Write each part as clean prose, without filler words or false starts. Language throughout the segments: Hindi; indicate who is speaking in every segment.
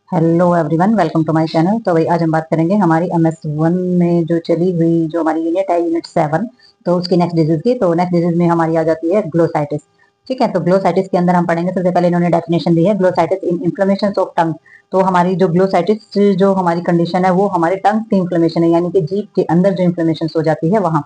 Speaker 1: Hello everyone, welcome to my channel. तो भाई आज हम बात करेंगे हमारी MS1 में जो चली हुई जो हमारी यूनिट है, यूनिट 7। तो उसकी नेक्स्ट डिजीज की, तो नेक्स्ट डिजीज में हमारी आ जाती है ग्लोसाइटिस। ठीक है, तो ग्लोसाइटिस के अंदर हम पढ़ेंगे। सबसे पहले इन्होंने डेफिनेशन दी है, glossitis in inflammation of tongue. तो हमारी जो ग्लोसाइटिस जो हमारी कंडीशन है वो हमारे टंग की इन्फ्लेमेशन है, यानी कि जीभ के अंदर जो इन्फ्लेमेशन हो जाती है वहां।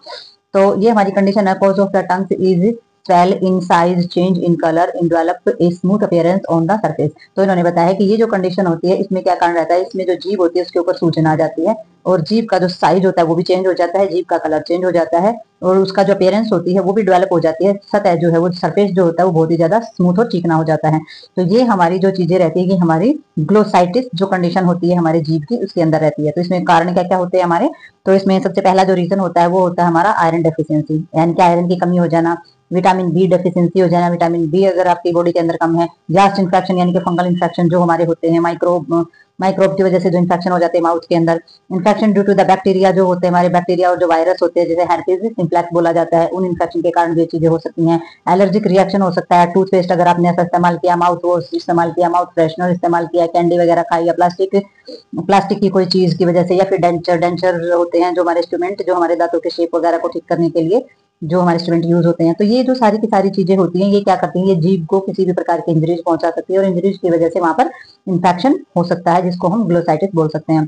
Speaker 1: तो ये हमारी कंडीशन है, cause of the tongue is swell in size, change in color, and develop a smooth appearance on the surface। तो इन्होंने बताया कि ये जो कंडीशन होती है इसमें क्या कारण रहता है, इसमें जो जीभ होती है उसके ऊपर सूजन आ जाती है और जीभ का जो साइज होता है वो भी चेंज हो जाता है, जीभ का कलर चेंज हो जाता है और उसका जो अपीयरेंस होती है वो भी डेवलप हो जाती है। सतह जो है वो सरफेस जो होता है वो बहुत ही ज्यादा स्मूथ और चिकना हो जाता है। तो ये हमारी जो चीजें रहती है कि हमारी ग्लोसाइटिस जो कंडीशन होती है हमारे जीभ की उसके अंदर रहती है। तो इसमें कारण क्या क्या होते हैं हमारे, तो इसमें सबसे पहला जो रीजन होता है वो होता है हमारा आयरन डेफिशिएंसी, यानी कि आयरन की कमी हो जाना, विटामिन बी डेफिशिएंसी हो जाना। विटामिन बी अगर आपकी बॉडी के अंदर कम है, जास्ट इन्फेक्शन यानी कि फंगल इन्फेक्शन जो हमारे होते हैं, माइक्रोब की वजह से जो इन्फेक्शन हो जाते हैं माउथ के अंदर, infection due to the bacteria जो होते हैं हमारे, बैक्टीरिया और जो वायरस होते हैं जैसे हेर्पेस सिम्प्लेक्स बोला जाता है, उन इन्फेक्शन के कारण ये चीजें हो सकती हैं। एलर्जिक रिएक्शन हो सकता है, टूथपेस्ट अगर आपने ऐसा इस्तेमाल किया, माउथ वॉश इस्तेमाल किया, माउथ फ्रेशनर इस्तेमाल किया, कैंडी वगैरह खाई या प्लास्टिक की कोई चीज की वजह से, या फिर डेंचर डेंचर होते हैं जो हमारे इंस्ट्रूमेंट जो हमारे दांतों के शेप वगैरह को ठीक करने के लिए जो हमारे इंस्ट्रूमेंट यूज होते हैं। तो ये जो सारी की सारी चीजें होती हैं ये क्या करती हैं, ये जीभ को किसी भी प्रकार की इंजरीज पहुंचा सकती है और इंजरीज की वजह से वहां पर इन्फेक्शन हो सकता है जिसको हम ग्लोसाइटिस बोल सकते हैं।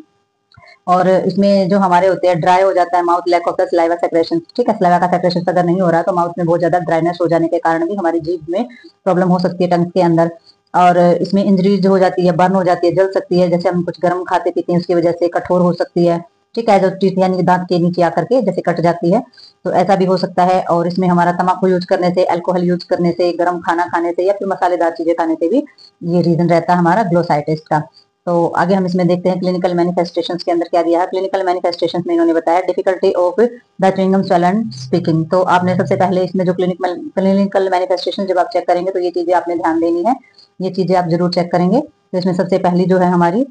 Speaker 1: और इसमें जो हमारे होते हैं, ड्राई हो जाता है mouth, lack of the saliva secretion. ठीक है, सलाइवा का सेक्रेशन अगर नहीं हो रहा तो माउथ में बहुत ज्यादा ड्राइनेस हो जाने के कारण भी हमारी जीभ में प्रॉब्लम हो सकती है, टंग के अंदर। और इसमें इंजरीज हो जाती है, बर्न हो जाती है, जल सकती है, जैसे हम कुछ गर्म खाते पीते हैं उसकी वजह से कठोर हो सकती है। ठीक है, जो टीथ यानी दांत के नीचे आकर के जैसे कट जाती है, तो ऐसा भी हो सकता है। और इसमें हमारा तम्बाकू यूज करने से, अल्कोहल यूज करने से, गर्म खाना खाने से या फिर मसालेदार चीजें खाने से भी ये रीजन रहता है हमारा ग्लोसाइटिस का। तो आगे हम इसमें देखते हैं क्लिनिकल मैनिफेस्टेशंस के अंदर क्या दिया है। क्लिनिकल मैनिफेस्टेशंस में इन्होंने बताया difficulty of the chewing gum swell and speaking. तो आपने सबसे पहले इसमें जो क्लिनिकल मैनिफेस्टेशन जब आप चेक करेंगे तो ये चीजें आपने ध्यान देनी है, ये चीजें आप जरूर चेक करेंगे। तो इसमें सबसे पहली जो है हमारी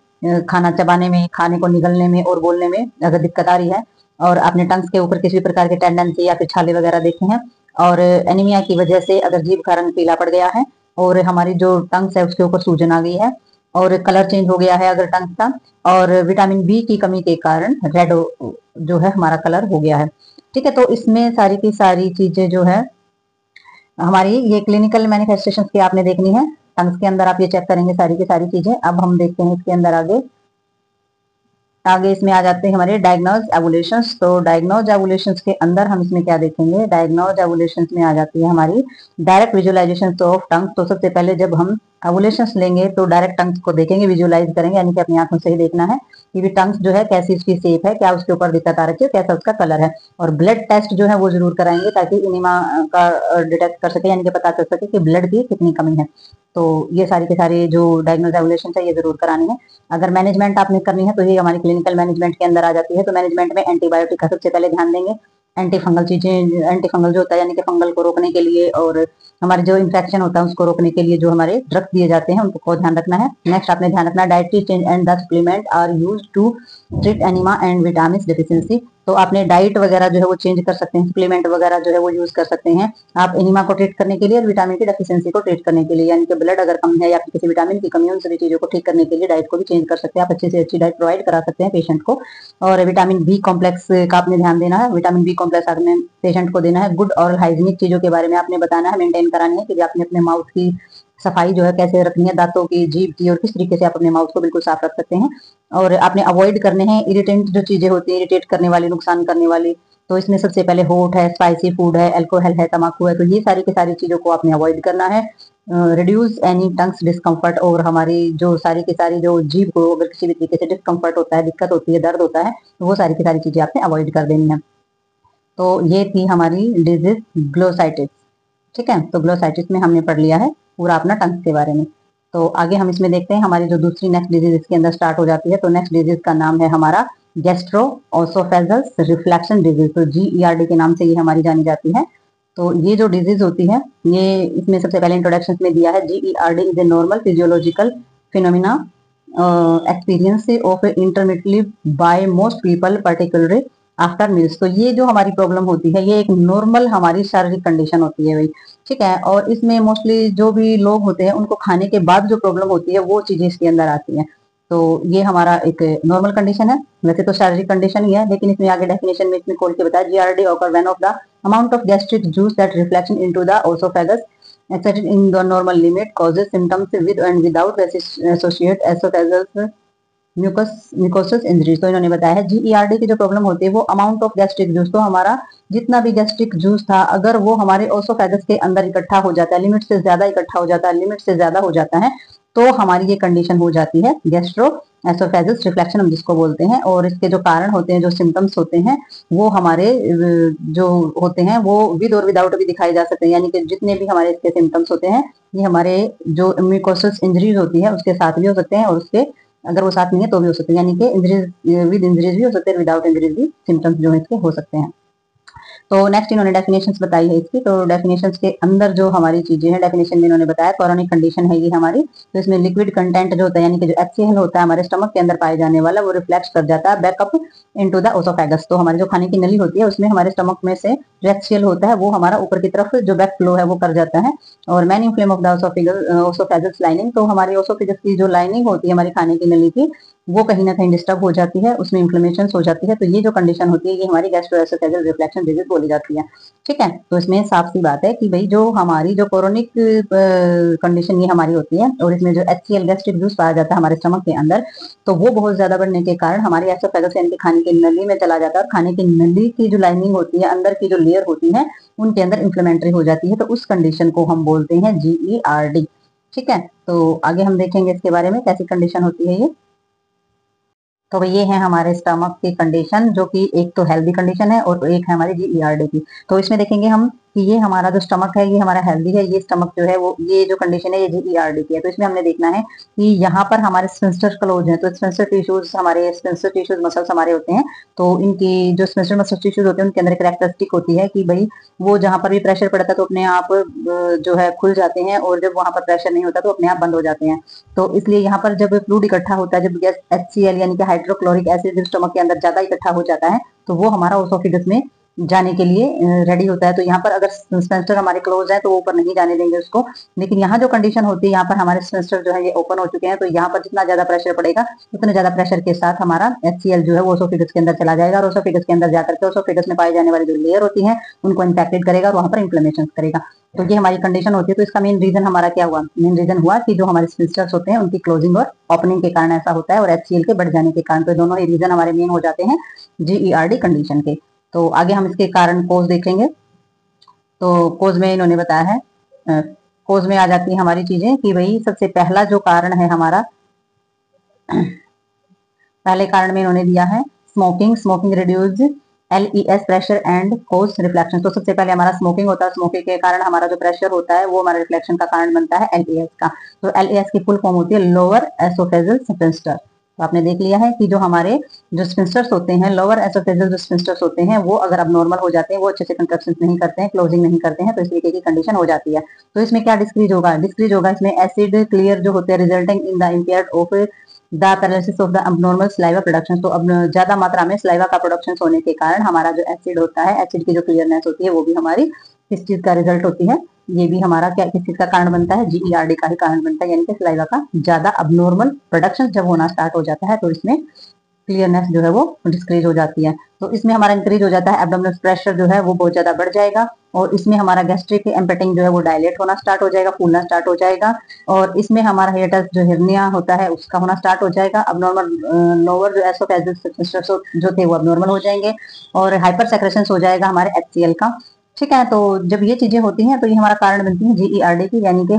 Speaker 1: खाना चबाने में, खाने को निगलने में और बोलने में अगर दिक्कत आ रही है, और आपने टंग्स के ऊपर किसी प्रकार के टेंडेंसी या फिर छाले वगैरह देखे हैं, और एनीमिया की वजह से अगर जीभ का रंग पीला पड़ गया है और हमारी जो टंग्स है उसके ऊपर सूजन आ गई है और कलर चेंज हो गया है अगर टंग का, और विटामिन बी की कमी के कारण रेड जो है हमारा कलर हो गया है। ठीक है, तो इसमें सारी की सारी चीजें जो है हमारी ये क्लिनिकल मैनिफेस्टेशन की आपने देखनी है। टंग्स के अंदर आप ये चेक करेंगे सारी की सारी चीजें। अब हम देखते हैं इसके अंदर आगे आगे इसमें आ जाते हैं हमारे डायग्नोज एवोल्यूशंस। तो डायग्नोज एवोल्यूशंस के अंदर हम इसमें क्या देखेंगे, डायग्नोज एवोल्यूशंस में आ जाती है हमारी डायरेक्ट विजुअलाइजेशन ऑफ टंग। तो सबसे पहले जब हम एवोल्यूशंस लेंगे तो डायरेक्ट टंग्स को देखेंगे, विजुअलाइज करेंगे, यानी कि अपनी आंखों से ही देखना है कि टंग्स जो है कैसी उसकी शेप है, क्या उसके ऊपर दिक्कत आ रही है, कैसा उसका कलर है। और ब्लड टेस्ट जो है वो जरूर कराएंगे ताकि इनिमा का डिटेक्ट कर सके, यानी कि पता कर सके कि ब्लड की कितनी कमी है। तो ये सारी के सारे जो डायग्नोज एवोल्यूशन है ये जरूर करानी है। अगर मैनेजमेंट आपने करनी है तो ये हमारी क्लिनिकल मैनेजमेंट के अंदर आ जाती है। तो मैनेजमेंट में एंटीबायोटिक का सबसे पहले ध्यान देंगे, एंटी फंगल चीजें, एंटी फंगल जो होता है यानी कि फंगल को रोकने के लिए और हमारे जो इन्फेक्शन होता है उसको रोकने के लिए जो हमारे ड्रग्स दिए जाते हैं उनको ध्यान रखना है। नेक्स्ट आपने ध्यान रखना है dietary change and the supplement are use to treat anaemia and vitamin deficiency. तो आपने डाइट वगैरह जो है वो चेंज कर सकते हैं, सप्लीमेंट वगैरह जो है वो यूज कर सकते हैं आप एनिमा को ट्रीट करने के लिए और विटामिन की डेफिशिएंसी को ट्रीट करने के लिए, यानी कि ब्लड अगर कम है या फिर किसी विटामिन की कमी है, उन सभी चीजों को ठीक करने के लिए डाइट को भी चेंज कर सकते हैं। आप अच्छी से अच्छी डाइट प्रोवाइड करा सकते हैं पेशेंट को। और विटामिन बी कॉम्प्लेक्स का आपने ध्यान देना है, विटामिन बी कॉम्प्लेक्स आपने पेशेंट को देना है। गुड और हाइजीनिक चीजों के बारे में आपने बताना है, मेंटेन करानी है कि आपने अपने माउथ की सफाई जो है कैसे रखनी है, दांतों की, जीभ की, और किस तरीके से आप अपने माउथ को बिल्कुल साफ रख सकते हैं। और आपने अवॉइड करने हैं इरिटेंट जो चीजें होती है, इरिटेट करने वाली, नुकसान करने वाली। तो इसमें सबसे पहले होट है, स्पाइसी फूड है, अल्कोहल है, तम्बाकू है, तो ये सारी की सारी चीजों को आपने अवॉइड करना है। रिड्यूस एनी टंग्स डिस्कम्फर्ट, और हमारी जो सारी की सारी जो जीभ को अगर किसी भी तरीके से डिस्कम्फर्ट होता है, दिक्कत होती है, दर्द होता है, तो वो सारी की सारी चीजें आपने अवॉइड कर देनी है। तो ये थी हमारी डिजीज ग्लोसाइटिस। ठीक है, तो ग्लोसाइटिस में हमने पढ़ लिया है पूरा अपना टंग्स के बारे में। तो आगे हम इसमें देखते हैं हमारी जो दूसरी नेक्स्ट डिजीज इसके अंदर स्टार्ट हो जाती है। तो नेक्स्ट डिजीज का नाम है हमारा गैस्ट्रो ओसोफेगस रिफ्लेक्शन डिजीज। तो GERD के नाम से ये हमारी जानी जाती है। तो ये जो डिजीज होती है ये इसमें सबसे पहले इंट्रोडक्शन में दिया है, GERD is a normal physiological phenomena experience of intermittently by most people particularly after meals. तो ये जो हमारी प्रॉब्लम होती है ये एक नॉर्मल हमारी शारीरिक कंडीशन होती है भाई। ठीक है, और इसमें मोस्टली जो भी लोग होते हैं उनको खाने के बाद जो प्रॉब्लम होती है वो चीजें इसके अंदर आती हैं। तो ये हमारा एक नॉर्मल कंडीशन है, वैसे तो शारीरिक कंडीशन ही है, लेकिन इसमें आगे डेफिनेशन में इसमें खोल के बताया GERD occur when of the amount of gastric juice that reflection into the oesophagus accepted in the normal limit causes symptoms with and without associate oesophagus mucosal injury. तो इन्होंने बताया है जीईआरडी की जो प्रॉब्लम होती है वो अमाउंट ऑफ गैस्ट्रिक जूस, तो हमारा जितना भी गैस्ट्रिक जूस था अगर वो हमारे ओसोफेगस के अंदर इकट्ठा हो जाता है, लिमिट से ज्यादा इकट्ठा हो जाता है, लिमिट से ज्यादा हो जाता है, तो हमारी ये कंडीशन हो जाती है गैस्ट्रो एसोफेगस रिफ्लेक्शन हम जिसको बोलते हैं। और इसके जो कारण होते हैं, जो सिम्टम्स होते हैं, वो हमारे जो होते हैं वो विद और विदाउट भी दिखाए जा सकते हैं, यानी कि जितने भी हमारे इसके सिम्टम्स होते हैं ये हमारे जो म्यूकोसिस इंजरीज होती है उसके साथ भी हो सकते हैं, और उसके अगर वो साथ नहीं है तो भी हो सकते हैं, यानी कि इंजरीज विद इंजरीज भी हो सकते हैं, विदाउट इंजरीज भी सिम्टम्स जो है इसके हो सकते हैं। तो नेक्स्ट इन्होंने डेफिनेशंस बताई है इसकी। तो डेफिनेशंस के अंदर जो हमारी चीजें हैं, डेफिनेशन में इन्होंने बताया कॉरोनिक कंडीशन है ये हमारी, तो इसमें लिक्विड कंटेंट जो होता है यानी कि जो HCl होता है हमारे स्टमक के अंदर पाए जाने वाला, वो रिफ्लेक्ट कर जाता है बैकअप इनटू द ओसोफेगस। तो हमारी जो खाने की नली होती है उसमें हमारे स्टमक में से जो HCl होता है वो हमारा ऊपर की तरफ जो बैक फ्लो है वो कर जाता है। और man inflame of the oesophagus lining, तो हमारी ओसोफेगस की जो लाइनिंग होती है हमारी खाने की नली की, वो कहीं ना कहीं डिस्टर्ब हो जाती है, उसमें इन्फ्लेमेशन हो जाती है। तो ये जो कंडीशन होती है ये हमारी गैस्ट्रोएसोफेगल रिफ्लेक्शन डिजीज बोली जाती है। ठीक है, तो इसमें साफ सी बात है कि भाई जो हमारी जो कोरोनिक कंडीशन ये हमारी होती है, और इसमें जो HCl गैस्ट्रिक जूस पाया जाता है हमारे स्टमक के अंदर, तो वो बहुत ज्यादा बढ़ने के कारण हमारी एसोफेगस यानी कि खाने की नली में चला जाता है, और खाने की नली की जो लाइनिंग होती है, अंदर की जो लेयर होती है, उनके अंदर इन्फ्लेमेटरी हो जाती है। तो उस कंडीशन को हम बोलते हैं GERD। ठीक है, तो आगे हम देखेंगे इसके बारे में कैसी कंडीशन होती है ये। तो भाई ये है हमारे स्टमक की कंडीशन, जो कि एक तो हेल्दी कंडीशन है और एक है हमारी GERD की। तो इसमें देखेंगे हम कि ये हमारा जो स्टमक है ये हमारा हेल्दी है, ये स्टमक जो है वो ये जो कंडीशन है ये GERD की है। तो इसमें हमने देखना है कि यहाँ पर हमारे स्फिंक्टर क्लोज है, तो स्फिंक्टर टिश्यूज हमारे स्फिंक्टर टिश्यूज मसल्स हमारे होते हैं, तो इनकी जो स्फिंक्टर मसल टिश्यूज होते हैं उनके अंदर कैरेक्टरिस्टिक होती है कि भाई वो जहाँ पर भी प्रेशर पड़ता है तो अपने आप जो है खुल जाते हैं, और जब वहां पर प्रेशर नहीं होता तो अपने आप बंद हो जाते हैं। तो इसलिए यहाँ पर जब फ्लूइड इकट्ठा होता है, जब HCl यानी कि हाइड्रोक्लोरिक एसिड जब स्टमक के अंदर ज्यादा इकट्ठा हो जाता है, तो वो हमारा ओसोफेगस में जाने के लिए रेडी होता है। तो यहाँ पर अगर स्पेंसर हमारे क्लोज है तो वो ऊपर नहीं जाने देंगे उसको, लेकिन यहाँ जो कंडीशन होती है यहाँ पर हमारे स्पेंसर जो है ये ओपन हो चुके हैं, तो यहाँ पर जितना ज्यादा प्रेशर पड़ेगा उतने ज्यादा प्रेशर के साथ हमारा HCl जो है वो ओसोफेगस के अंदर चला जाएगा, और ओसोफेगस के अंदर जाकर के ओसोफेगस में पाई जाने वाली जो लेयर होती है उनको इंफेक्टेड करेगा और वहां पर इन्फ्लेमेशन करेगा। तो ये हमारी कंडीशन होती है। तो इसका मेन रीजन हमारा क्या हुआ? मेन रीजन हुआ कि जो हमारे स्पिंस्टर्स होते हैं उनकी क्लोजिंग और ओपनिंग के कारण ऐसा होता है, और HCl के बढ़ जाने के कारण। तो दोनों ही रीजन हमारे मेन हो जाते हैं GERD कंडीशन के। तो आगे हम इसके कारण कोज देखेंगे। तो कोज में इन्होंने बताया है, कोज में आ जाती है हमारी चीजें कि भाई सबसे पहला जो कारण है हमारा, पहले कारण में इन्होंने दिया है smoking, smoking reduce LES pressure and cause reflection. तो सबसे पहले हमारा स्मोकिंग होता है, स्मोकिंग के कारण हमारा जो प्रेशर होता है वो हमारा रिफ्लेक्शन का कारण बनता है LES का। तो LES की फुल फॉर्म होती है लोअर एसोफेजल स्फिंक्टर। तो आपने देख लिया है कि जो हमारे जो स्फिंक्टर्स होते हैं, लोअर एसोफेजल जो स्फिंक्टर्स होते हैं, वो अगर अब नॉर्मल हो जाते हैं, वो अच्छे से कंट्रक्शन नहीं करते हैं, क्लोजिंग नहीं करते हैं, तो इस तरीके की कंडीशन हो जाती है। तो इसमें क्या डिक्रीज होगा? डिक्रीज होगा इसमें एसिड क्लियर जो होते हैं resulting in the impaired of the paralysis of the abnormal saliva production. तो अब ज्यादा मात्रा में स्लाइवा का प्रोडक्शन होने के कारण हमारा जो एसिड होता है, एसिड की जो क्लियरनेस होती है, वो भी हमारी किस चीज का रिजल्ट होती है? ये भी हमारा क्या किस चीज का कारण बनता है? GERD का ही कारण बनता है, यानी कि स्लाइवा का ज्यादा अबनॉर्मल प्रोडक्शन जब होना स्टार्ट हो जाता है तो इसमें क्लियरनेस जो है वो डिस्क्रीज हो जाती है। तो इसमें हमारा इंक्रीज हो जाता है, एब्डोमिनल प्रेशर जो है वो बहुत ज्यादा बढ़ जाएगा, और इसमें हमारा गैस्ट्रिक एम्पेटिंग जो है वो डायलेट होना स्टार्ट हो जाएगा, फूलना स्टार्ट हो जाएगा, और इसमें हमारा हियटस जो हिरनिया होता है उसका होना स्टार्ट हो जाएगा। अब नॉर्मल लोअर जो एसोफेजिस जो थे वो अब नॉर्मल हो जाएंगे, और हाइपर सेक्रेशन हो जाएगा हमारे HCl का। ठीक है, तो जब ये चीजें होती हैं तो ये हमारा कारण बनती है GERD की, यानी कि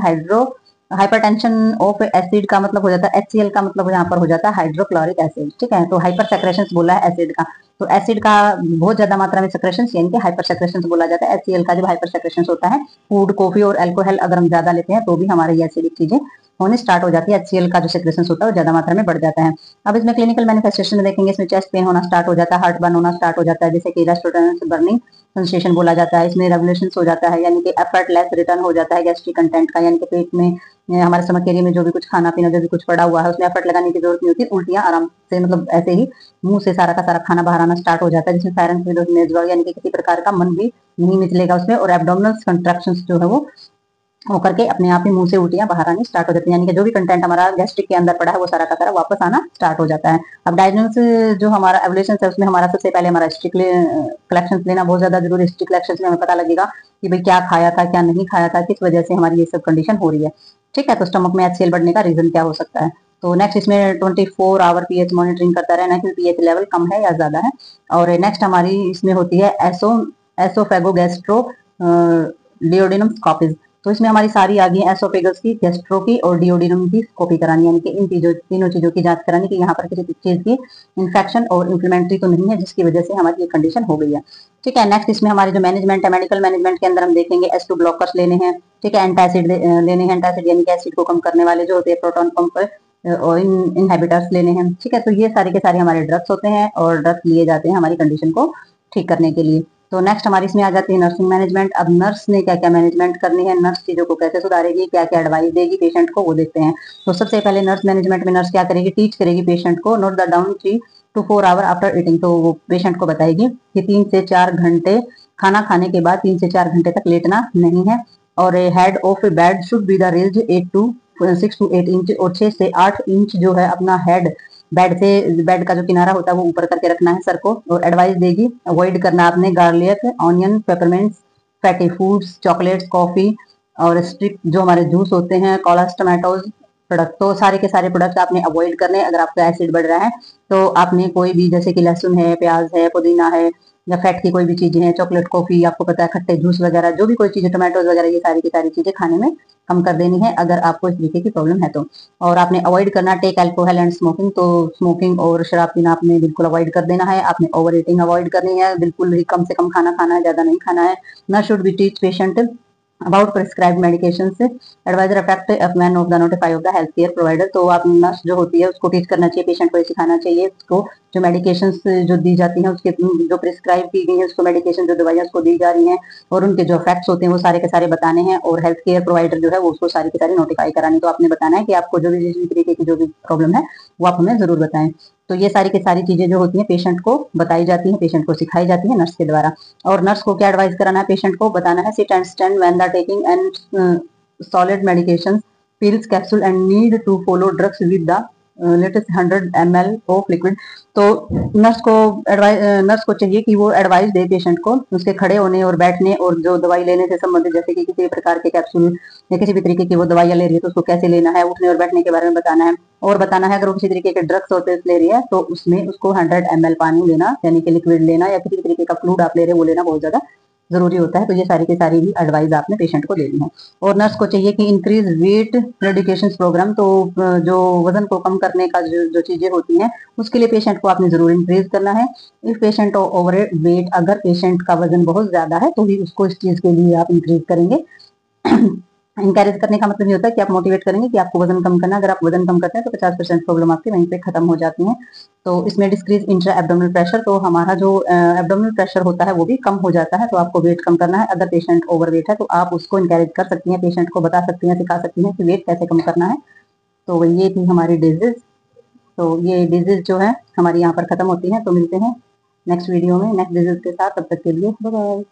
Speaker 1: हाइपरटेंशन ऑफ एसिड का मतलब हो जाता है HCl का मतलब यहाँ पर हो जाता है हाइड्रोक्लोरिक एसिड। ठीक है, तो हाइपर सेक्रेशन बोला है एसिड का, तो एसिड का बहुत ज्यादा मात्रा में सेक्रेशन यानी कि हाइपर सेक्रेशन बोला जाता है। HCl का जब हाइपर सेक्रेशन होता है, फूड, कॉफी और अल्कोहल अगर हम ज्यादा लेते हैं तो भी हमारे ये एसिडिक चीजें होने स्टार्ट हो जाती है। HCl का जो सेक्रेशन होता है वो ज्यादा मात्रा में बढ़ जाता है। अब इसमें क्लिनिकल मैनिफेस्टेशन में देखेंगे, इसमें चेस्ट पेन होना स्टार्ट हो जाता है, हार्ट बर्न होना स्टार्ट हो जाता है, जैसे कि रेस्टोरेंट बर्निंग सेंसेशन बोला जाता है। इसमें रेवोल्यूशन हो जाता है, यानी कि एफर्टलेस रिटर्न हो जाता है गैस्ट्रिक कंटेंट का, यानी कि पेट में हमारे स्टमक एरिया में जो भी कुछ खाना पीना जो भी कुछ पड़ा हुआ है उसमें एफर्ट लगाने की जरूरत नहीं होती, उल्टियां आराम से मतलब ऐसे ही मुंह से सारा का सारा खाना बाहर आना स्टार्ट हो जाता है, जिसमें साइरेंस यानी कि किसी प्रकार का मन भी नहीं मिचलेगा उसमें, और एब्डोमिनल कंट्रैक्शंस जो है वो होकर के अपने आप ही मुंह से उल्टियां बाहर आनी स्टार्ट हो जाती है, यानी कि जो भी कंटेंट हमारा गैस्ट्रिक के अंदर पड़ा है वो सारा का सारा वापस आना स्टार्ट हो जाता है। अब डायग्नोसिस जो हमारा एवोल्यूशन है उसमें हमारा सबसे पहले हमारा हिस्ट्री कलेक्शन लेना बहुत ज्यादा जरूरी है। हिस्ट्री कलेक्शन में हमें पता लगेगा कि भाई क्या खाया था, क्या नहीं खाया था, किस वजह से हमारी ये सब कंडीशन हो रही है। ठीक है, तो स्टमक में HCl बढ़ने का रीजन क्या हो सकता है। तो नेक्स्ट इसमें 24 आवर पीएच मॉनिटरिंग करता रहना कि पीएच लेवल कम है या ज्यादा है। और नेक्स्ट हमारी इसमें होती है एसोफेगोगैस्ट्रो डिओडिनम स्कोपीज। तो इसमें हमारी सारी आ गई एसोफेगस की, गैस्ट्रो की और डिओडिनम की स्कोपी करानी, यानी कि इन तीनों चीजों की जांच करानी कि यहाँ पर किसी चीज की इन्फेक्शन और इन्फ्लेमेटरी तो नहीं है जिसकी वजह से हमारी ये कंडीशन हो गई है। ठीक है, नेक्स्ट इसमें हमारे जो मैनेजमेंट है, मेडिकल मैनेजमेंट के अंदर हम देखेंगे H2 ब्लॉकर्स लेने हैं। ठीक है, एंटासिड लेने हैं, एंटासिड यानी कि एसिड को कम करने वाले जो होते हैं, प्रोटॉन पंप और इनहेबिटर्स लेने हैं। ठीक है, तो ये सारे के सारे हमारे ड्रग्स होते हैं और ड्रग्स लिए जाते हैं हमारी कंडीशन को ठीक करने के लिए। तो नेक्स्ट हमारी इसमें आ जाती है नर्सिंग मैनेजमेंट। अब नर्स ने क्या क्या मैनेजमेंट करनी है, नर्स चीजों को कैसे सुधारेगी, क्या क्या एडवाइस देगी पेशेंट को, वो देखते हैं। तो सबसे पहले नर्स मैनेजमेंट में नर्स क्या करेगी, टीच करेगी पेशेंट को note the down 3 to 4 hour after eating. तो वो पेशेंट को बताएगी कि 3 से 4 घंटे खाना खाने के बाद 3 से 4 घंटे तक लेटना नहीं है। और head of bed should be the raise 6 to 8 inch, और 6 से 8 इंच जो है अपना हेड बेड का जो किनारा होता है वो ऊपर करके रखना है सर को। और एडवाइस देगी अवॉइड करना आपने garlic, onion, peppermints, fatty foods, chocolates, coffee और स्ट्रिक्ट जो हमारे जूस होते हैं, कोलास, टमाटोज प्रोडक्ट, तो सारे के सारे प्रोडक्ट आपने अवॉइड करने। अगर आपका एसिड बढ़ रहा है तो आपने कोई भी जैसे कि लहसुन है, प्याज है, पुदीना है या फैट की कोई भी चीजें हैं, चॉकलेट, कॉफी, आपको पता है खट्टे जूस वगैरह, जो भी कोई चीजें, टमाटोज वगैरह, ये सारी की सारी चीजें खाने में कम कर देनी है अगर आपको इस तरीके की प्रॉब्लम है तो। और आपने अवॉइड करना टेक अल्कोहल एंड स्मोकिंग। तो स्मोकिंग और शराब पीना आपने बिल्कुल अवॉइड कर देना है। आपने ओवर ईटिंग अवॉइड करनी है, बिल्कुल ही कम से कम खाना खाना है, ज्यादा नहीं खाना है। न should be teach patient about prescribe medication से adviser effect of man of the notify of the health care provider. तो आप नर्स जो होती है उसको टीच करना चाहिए, पेशेंट को सिखाना चाहिए उसको जो मेडिकेशन जो दी जाती हैं, उसके जो प्रिस्क्राइब की गई है उसको मेडिकेशन जो दवाइयाँ उसको दी जा रही हैं और उनके जो इफेक्ट्स होते हैं वो सारे के सारे बताने हैं। और हेल्थ केयर प्रोवाइडर जो है वो उसको सारी की सारी नोटिफाई करानी। तो आपने बताना है कि आपको जो भी जिस भी तरीके की जो भी प्रॉब्लम है वो आप हमें जरूर बताएं। तो ये सारी की सारी चीजें जो होती हैं पेशेंट को बताई जाती हैं, पेशेंट को सिखाई जाती है नर्स के द्वारा। और नर्स को क्या एडवाइस कराना है, पेशेंट को बताना है sit and stand when the taking and solid medication, pills, capsule and need to follow drugs with the latest 100 ml of liquid. तो नर्स को चाहिए कि वो एडवाइस दे पेशेंट को उसके खड़े होने और बैठने और जो दवाई लेने से संबंधित, जैसे कि किसी प्रकार के कैप्सूल या किसी भी तरीके की वो दवाइयाँ ले रही है तो उसको कैसे लेना है, उठने और बैठने के बारे में बताना है। और बताना है अगर वो किसी तरीके के ड्रग्स होते ले रही है तो उसमें उसको 100 ml पानी लेना, यानी कि लिक्विड लेना या किसी तरीके का फ्लूइड आप ले रहे हैं वो लेना बहुत ज्यादा जरूरी होता है। तो ये सारी की सारी भी एडवाइस आपने पेशेंट को देनी है। और नर्स को चाहिए कि इंक्रीज वेट रिडिकेशन प्रोग्राम। तो जो वजन को कम करने का जो चीजें होती हैं उसके लिए पेशेंट को आपने जरूर इंक्रीज करना है। इफ पेशेंट ओवर वेट, अगर पेशेंट का वजन बहुत ज्यादा है तो ही उसको इस चीज के लिए आप इंक्रीज करेंगे। इंकरेज करने का मतलब ये होता है कि आप मोटिवेट करेंगे कि आपको वजन कम करना है। अगर आप वजन कम करते हैं तो 50% प्रॉब्लम आपकी वहीं पे खत्म हो जाती है। तो इसमें डिक्रीज इंट्रा एब्डोमिनल प्रेशर, तो हमारा जो एब्डोमिनल प्रेशर होता है वो भी कम हो जाता है। तो आपको वेट कम करना है। अगर पेशेंट ओवर वेट है तो आप उसको इंकरेज कर सकती हैं, पेशेंट को बता सकती हैं, सिखा सकती हैं कि वेट कैसे कम करना है। तो ये थी हमारी डिजीज। तो ये डिजीज जो है हमारी यहाँ पर खत्म होती है। तो मिलते हैं नेक्स्ट वीडियो में नेक्स्ट डिजीज के साथ, तब तक के लिए बाय बाय।